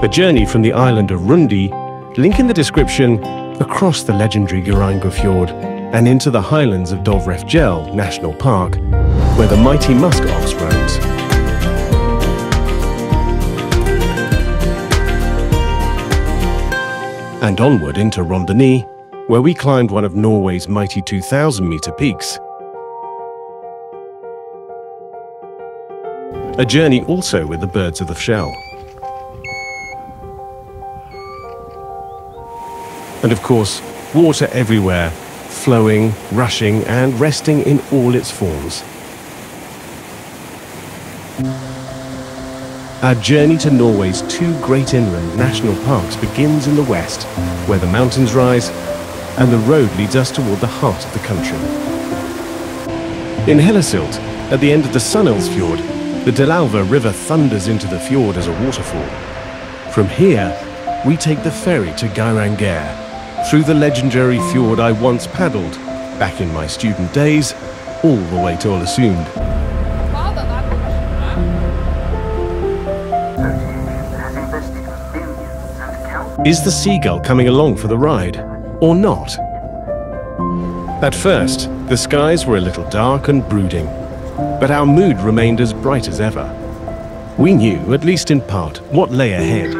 A journey from the island of Rundi, link in the description, across the legendary Geiranger Fjord and into the highlands of Dovrefjell National Park, where the mighty musk ox roams. And onward into Rondane, where we climbed one of Norway's mighty 2,000-meter peaks. A journey also with the birds of the Fjell. And of course, water everywhere, flowing, rushing, and resting in all its forms. Our journey to Norway's two great inland national parks begins in the west, where the mountains rise, and the road leads us toward the heart of the country. In Hellesylt, at the end of the Sunnelsfjord, the Delalva River thunders into the fjord as a waterfall. From here, we take the ferry to Geiranger, through the legendary fjord I once paddled, back in my student days, all the way to Ålesund. Is the seagull coming along for the ride, or not? At first, the skies were a little dark and brooding, but our mood remained as bright as ever. We knew, at least in part, what lay ahead,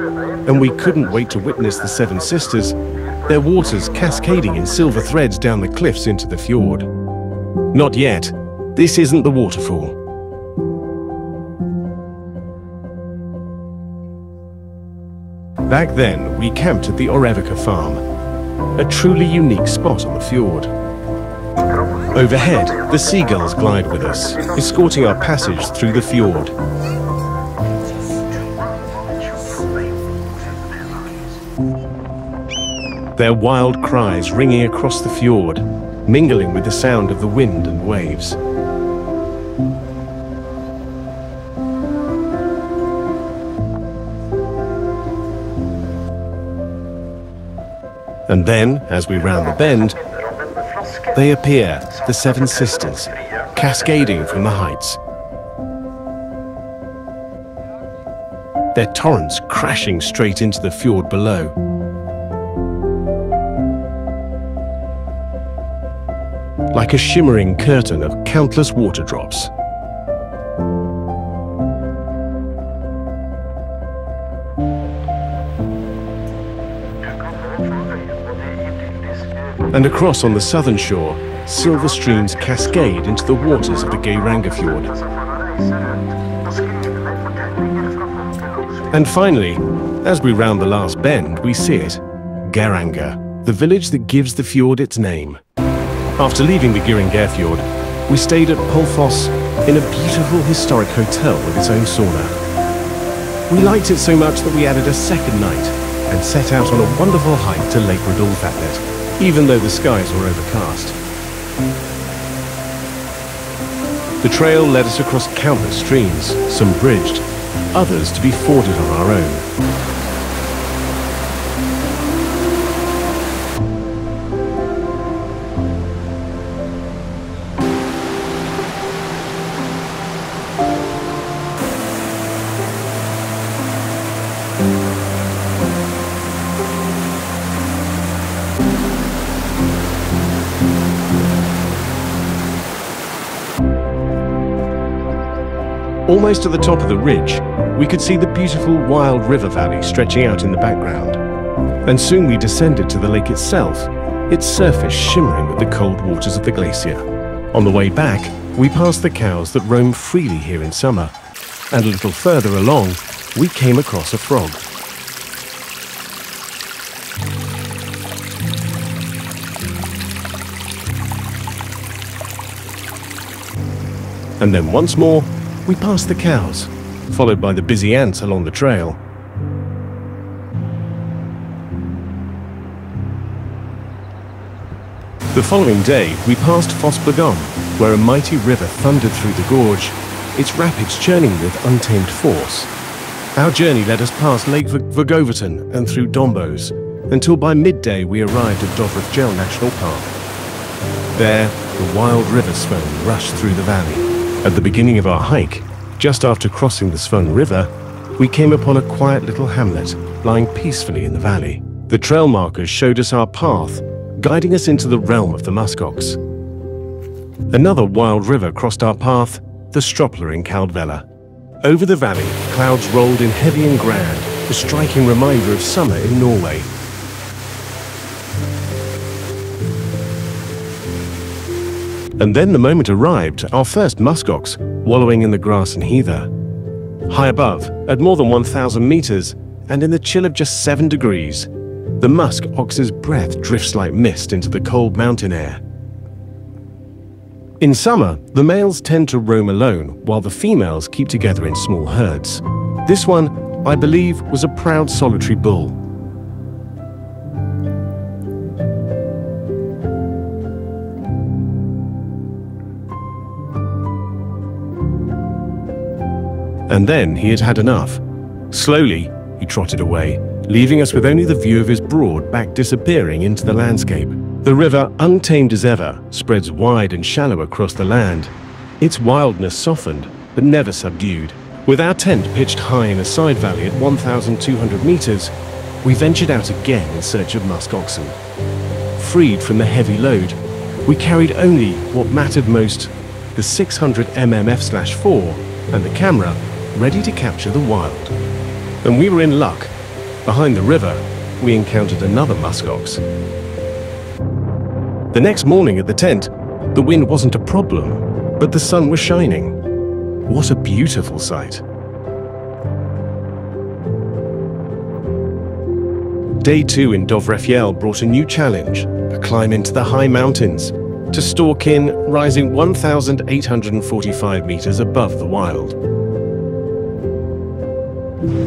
and we couldn't wait to witness the Seven Sisters, their waters cascading in silver threads down the cliffs into the fjord. Not yet. This isn't the waterfall. Back then, we camped at the Orevika farm, a truly unique spot on the fjord. Overhead, the seagulls glide with us, escorting our passage through the fjord. Their wild cries ringing across the fjord, mingling with the sound of the wind and waves. And then, as we round the bend, they appear, the Seven Sisters, cascading from the heights. Their torrents crashing straight into the fjord below. Like a shimmering curtain of countless water drops. And across on the southern shore, silver streams cascade into the waters of the Geiranger Fjord. And finally, as we round the last bend, we see it, Geiranger, the village that gives the fjord its name. After leaving the Geiranger Fjord, we stayed at Polfoss in a beautiful historic hotel with its own sauna. We liked it so much that we added a second night and set out on a wonderful hike to Lake Rudolfatnet, even though the skies were overcast. The trail led us across countless streams, some bridged, others to be forded on our own. Almost to the top of the ridge, we could see the beautiful wild river valley stretching out in the background. And soon we descended to the lake itself, its surface shimmering with the cold waters of the glacier. On the way back, we passed the cows that roam freely here in summer, and a little further along, we came across a frog. And then once more, we passed the cows, followed by the busy ants along the trail. The following day, we passed Fossbogum, where a mighty river thundered through the gorge, its rapids churning with untamed force. Our journey led us past Lake Vergoverton and through Dombos, until by midday we arrived at Dovrefjell National Park. There, the wild river Svön rushed through the valley. At the beginning of our hike, just after crossing the Svön River, we came upon a quiet little hamlet lying peacefully in the valley. The trail markers showed us our path, guiding us into the realm of the muskox. Another wild river crossed our path, the Stropla in Kaldvella. Over the valley, clouds rolled in heavy and grand, a striking reminder of summer in Norway. And then the moment arrived, our first muskox, wallowing in the grass and heather. High above, at more than 1,000 meters, and in the chill of just 7 degrees, the musk ox's breath drifts like mist into the cold mountain air. In summer, the males tend to roam alone, while the females keep together in small herds. This one, I believe, was a proud solitary bull. And then he had had enough. Slowly, he trotted away, leaving us with only the view of his broad back disappearing into the landscape. The river, untamed as ever, spreads wide and shallow across the land. Its wildness softened, but never subdued. With our tent pitched high in a side valley at 1,200 meters, we ventured out again in search of musk oxen. Freed from the heavy load, we carried only what mattered most, the 600mm f/4 and the camera, ready to capture the wild. And we were in luck. Behind the river, we encountered another muskox. The next morning at the tent, the wind wasn't a problem, but the sun was shining. What a beautiful sight. Day 2 in Dovrefjell brought a new challenge, a climb into the high mountains, to Storkin, rising 1,845 meters above the wild.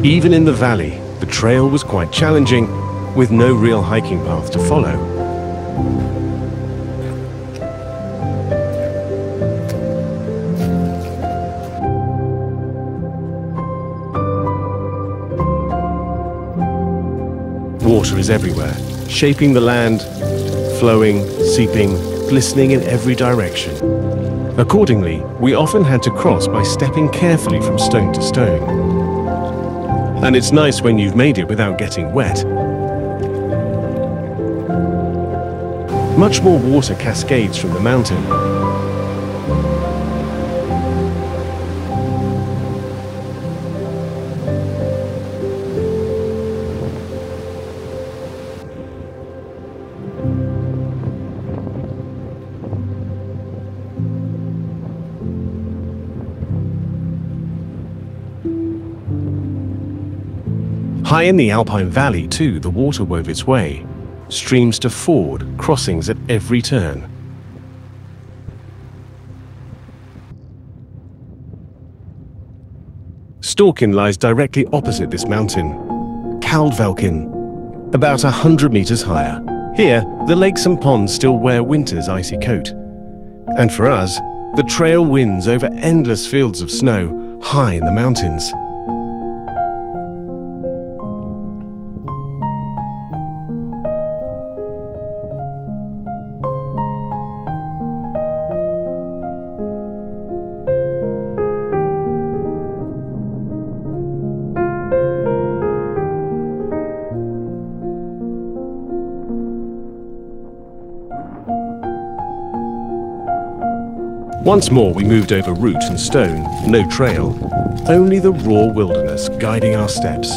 Even in the valley, the trail was quite challenging, with no real hiking path to follow. Water is everywhere, shaping the land, flowing, seeping, glistening in every direction. Accordingly, we often had to cross by stepping carefully from stone to stone. And it's nice when you've made it without getting wet. Much more water cascades from the mountain. High in the Alpine Valley, too, the water wove its way. Streams to ford, crossings at every turn. Storkin lies directly opposite this mountain, Kaldvelkin, about 100 meters higher. Here, the lakes and ponds still wear winter's icy coat. And for us, the trail winds over endless fields of snow high in the mountains. Once more we moved over root and stone, no trail, only the raw wilderness guiding our steps.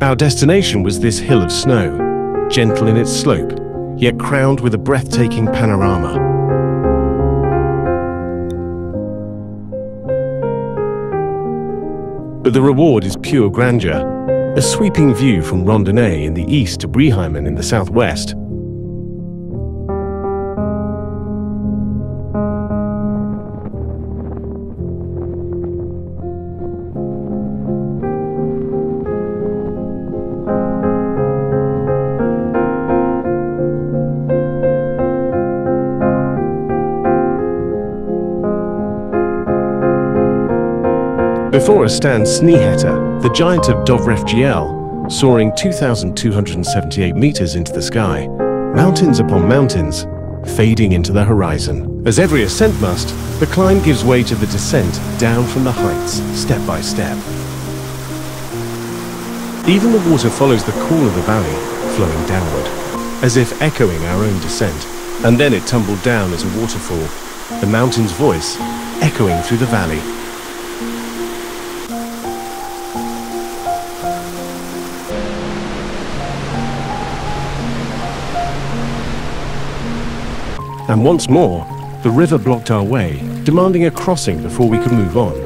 Our destination was this hill of snow, gentle in its slope, yet crowned with a breathtaking panorama. But the reward is pure grandeur, a sweeping view from Rondonay in the east to Briheimen in the southwest. Before us stands Snøhetta, the giant of Dovre soaring 2,278 meters into the sky, mountains upon mountains, fading into the horizon. As every ascent must, the climb gives way to the descent down from the heights, step by step. Even the water follows the call of the valley, flowing downward, as if echoing our own descent. And then it tumbled down as a waterfall, the mountain's voice echoing through the valley. And once more, the river blocked our way, demanding a crossing before we could move on.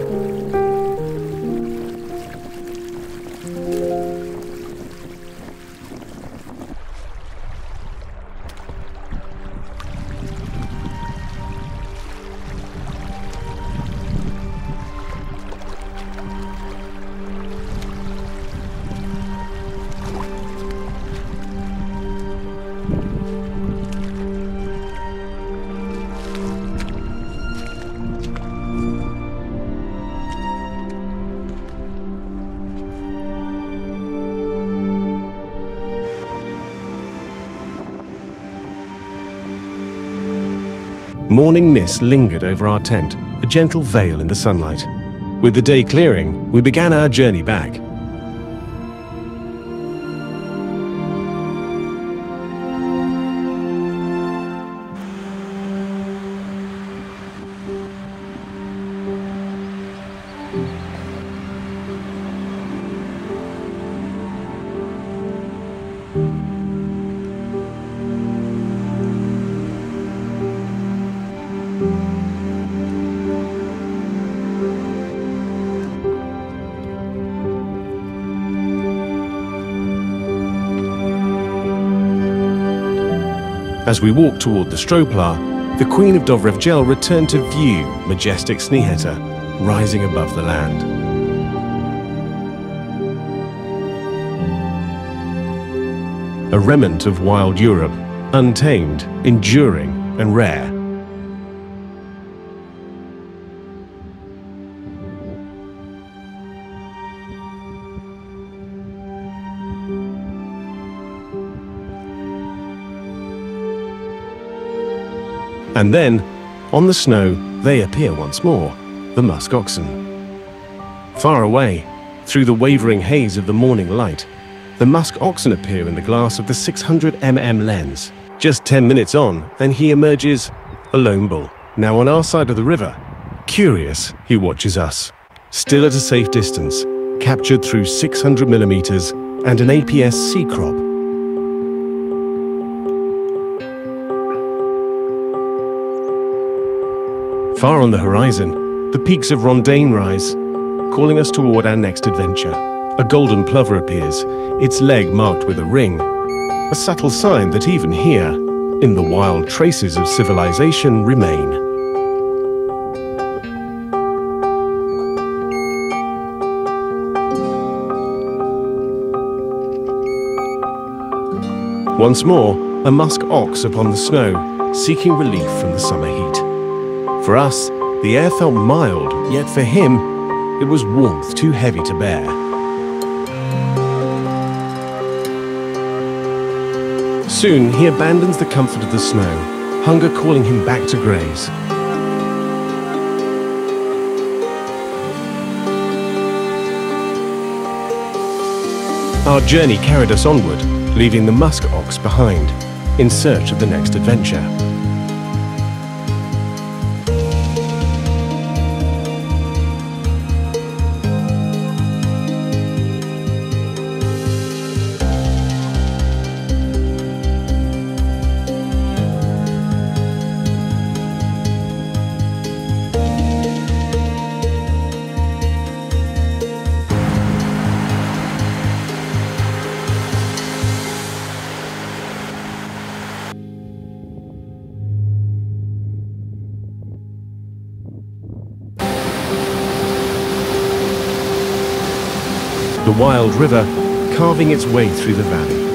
Morning mist lingered over our tent, a gentle veil in the sunlight. With the day clearing, we began our journey back. As we walked toward the Stroplar, the Queen of Dovrefjell returned to view majestic Snøhetta rising above the land. A remnant of wild Europe, untamed, enduring, and rare. And then, on the snow, they appear once more, the musk oxen. Far away, through the wavering haze of the morning light, the musk oxen appear in the glass of the 600mm lens. Just 10 minutes on, and he emerges, a lone bull, now on our side of the river. Curious, he watches us, still at a safe distance, captured through 600mm and an APS sea crop. Far on the horizon, the peaks of Rondane rise, calling us toward our next adventure. A golden plover appears, its leg marked with a ring, a subtle sign that even here, in the wild, traces of civilization remain. Once more, a musk ox upon the snow, seeking relief from the summer heat. For us, the air felt mild, yet for him, it was warmth too heavy to bear. Soon, he abandons the comfort of the snow, hunger calling him back to graze. Our journey carried us onward, leaving the musk ox behind, in search of the next adventure. The wild river carving its way through the valley.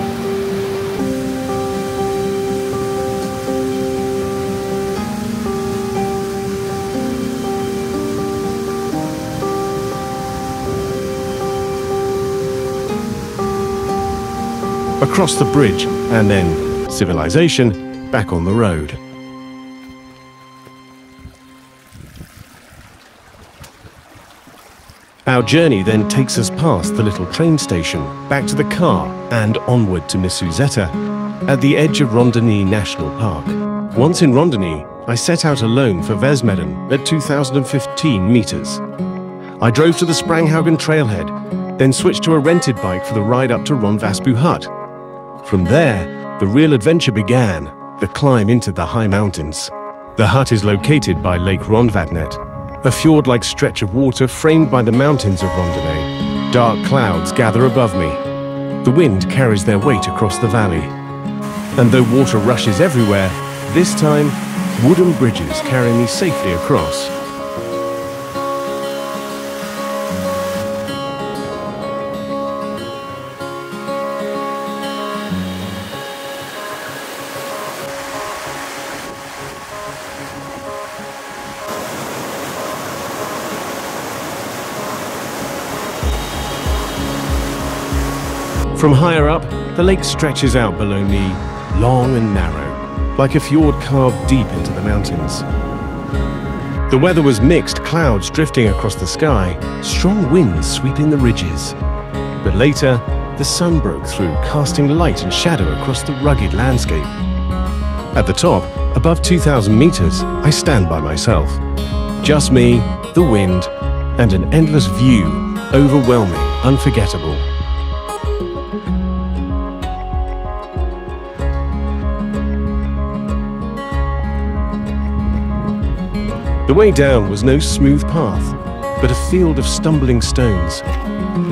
across the bridge, and then civilization back on the road. Our journey then takes us past the little train station, back to the car, and onward to Misurata, at the edge of Rondoni National Park. Once in Rondoni, I set out alone for Vesmedden at 2,015 meters. I drove to the Spranghaugen trailhead, then switched to a rented bike for the ride up to Ronvasbu Hut. From there, the real adventure began, the climb into the high mountains. The hut is located by Lake Ronvatnet, a fjord-like stretch of water framed by the mountains of Rondoni. Dark clouds gather above me. The wind carries their weight across the valley. And though water rushes everywhere, this time, wooden bridges carry me safely across. From higher up, the lake stretches out below me, long and narrow, like a fjord carved deep into the mountains. The weather was mixed, clouds drifting across the sky, strong winds sweeping the ridges. But later, the sun broke through, casting light and shadow across the rugged landscape. At the top, above 2,000 meters, I stand by myself. Just me, the wind, and an endless view, overwhelming, unforgettable. The way down was no smooth path, but a field of stumbling stones,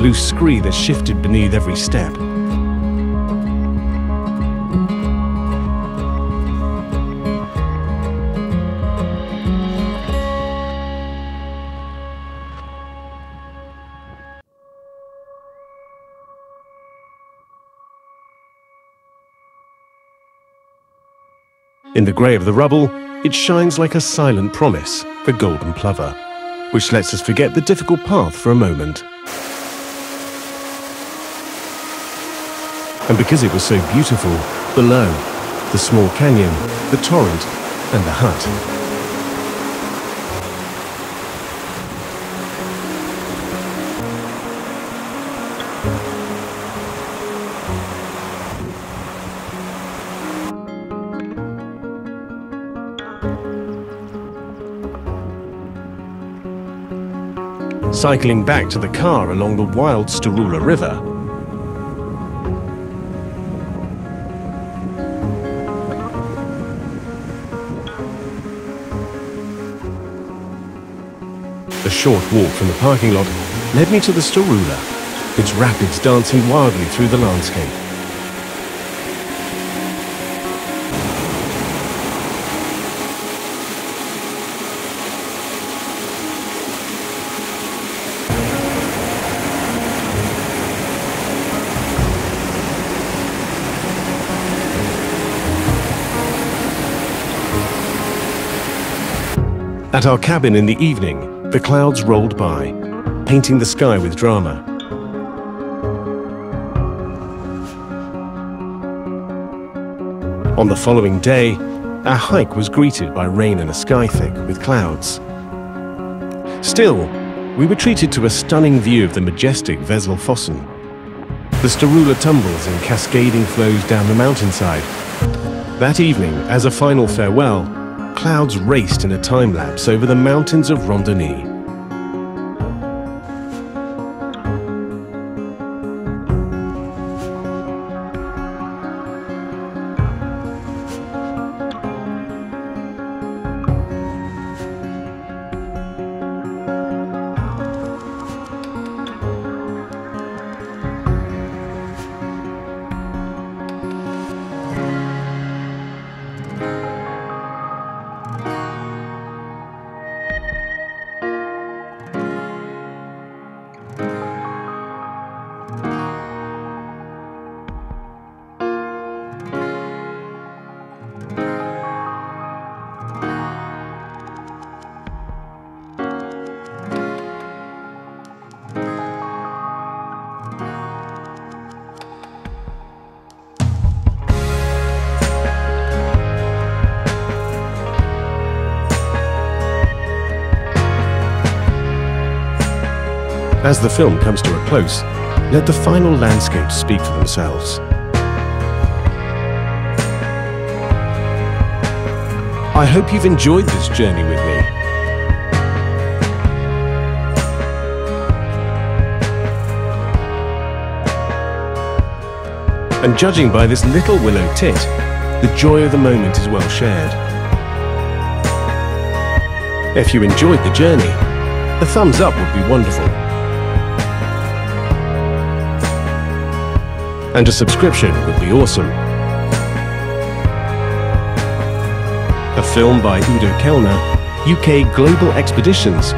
loose scree that shifted beneath every step. In the grey of the rubble, it shines like a silent promise, the golden plover, which lets us forget the difficult path for a moment. And because it was so beautiful, below, the small canyon, the torrent, and the hut. Cycling back to the car along the wild Storula River, a short walk from the parking lot led me to the Storula, its rapids dancing wildly through the landscape. At our cabin in the evening, the clouds rolled by, painting the sky with drama. On the following day, our hike was greeted by rain and a sky thick with clouds. Still, we were treated to a stunning view of the majestic Veslfossen. The Storula tumbles in cascading flows down the mountainside. That evening, as a final farewell, clouds raced in a time-lapse over the mountains of Rondoni. As the film comes to a close, let the final landscapes speak for themselves. I hope you've enjoyed this journey with me. And judging by this little willow tit, the joy of the moment is well shared. If you enjoyed the journey, a thumbs up would be wonderful. And a subscription would be awesome. A film by Udo Kellner, UK Global Expeditions,